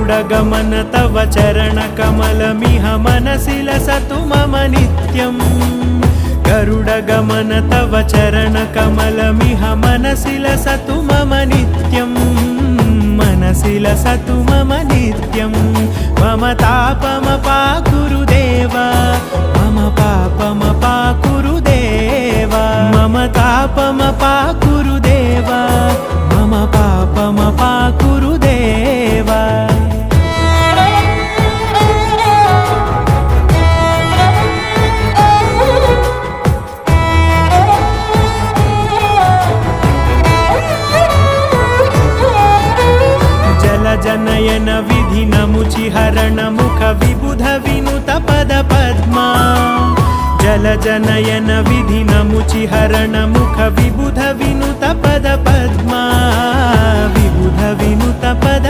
गरुडगमन तव चरणकमलमिह मनसि लसतु मम नित्यम् गरुडगमन तव चरणकमलमिह मनसि लसतु मम नित्यम् मनसि लसतु मम नित्यम् मम तापमपाकुरु देव मम पापमपाकुरु देव मम तापमपाकुरु देव मम पापमपाकुरु देव जनयन विधिनमुचिहरण मुख विबुध विनुत पद पद्मा जल जनयन विधिनमुचिहरण मुख विबुध विनुत पद पद्मा विबुध विनुत पद